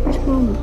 Where's Mama?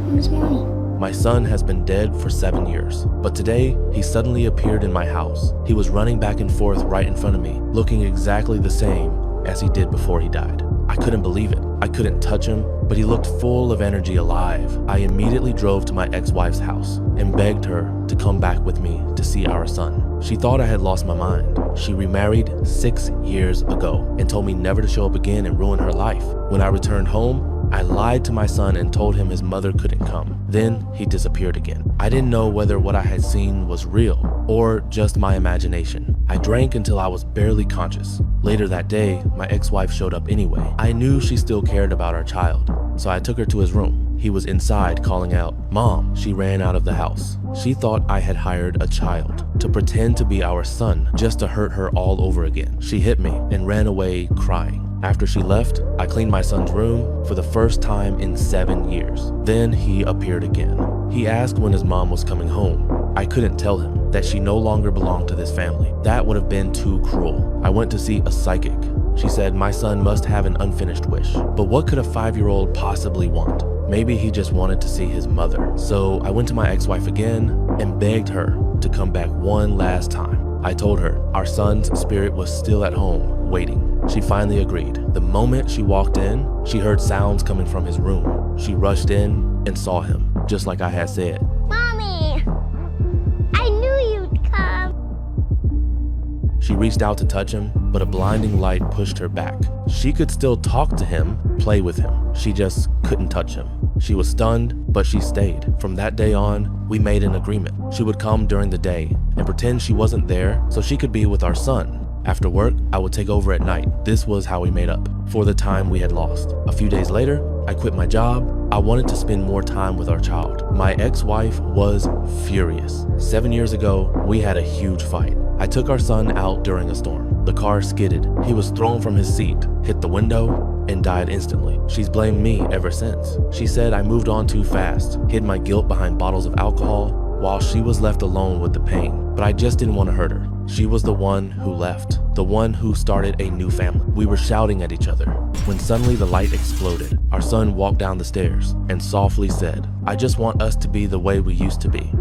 Where's Mommy? My son has been dead for 7 years, but today he suddenly appeared in my house. He was running back and forth right in front of me, looking exactly the same as he did before he died. I couldn't believe it. I couldn't touch him, but he looked full of energy, alive. I immediately drove to my ex-wife's house and begged her to come back with me to see our son. She thought I had lost my mind. She remarried 6 years ago and told me never to show up again and ruin her life. When I returned home, I lied to my son and told him his mother couldn't come. Then he disappeared again. I didn't know whether what I had seen was real or just my imagination. I drank until I was barely conscious. Later that day, my ex-wife showed up anyway. I knew she still cared about our child, so I took her to his room. He was inside calling out, "Mom." She ran out of the house. She thought I had hired a child to pretend to be our son just to hurt her all over again. She hit me and ran away crying. After she left, I cleaned my son's room for the first time in 7 years. Then he appeared again. He asked when his mom was coming home. I couldn't tell him that she no longer belonged to this family. That would have been too cruel. I went to see a psychic. She said my son must have an unfinished wish. But what could a 5-year-old possibly want? Maybe he just wanted to see his mother. So I went to my ex-wife again and begged her to come back one last time. I told her our son's spirit was still at home, waiting. She finally agreed. The moment she walked in, she heard sounds coming from his room. She rushed in and saw him, just like I had said. Mommy! I knew you'd come. She reached out to touch him, but a blinding light pushed her back. She could still talk to him, play with him. She just couldn't touch him. She was stunned, but she stayed. From that day on, we made an agreement. She would come during the day and pretend she wasn't there so she could be with our son. After work, I would take over at night. This was how we made up for the time we had lost. A few days later, I quit my job. I wanted to spend more time with our child. My ex-wife was furious. 7 years ago, we had a huge fight. I took our son out during a storm. The car skidded. He was thrown from his seat, hit the window, and died instantly. She's blamed me ever since. She said I moved on too fast, hid my guilt behind bottles of alcohol, while she was left alone with the pain. But I just didn't want to hurt her. She was the one who left, the one who started a new family. We were shouting at each other when suddenly the light exploded. Our son walked down the stairs and softly said, "I just want us to be the way we used to be."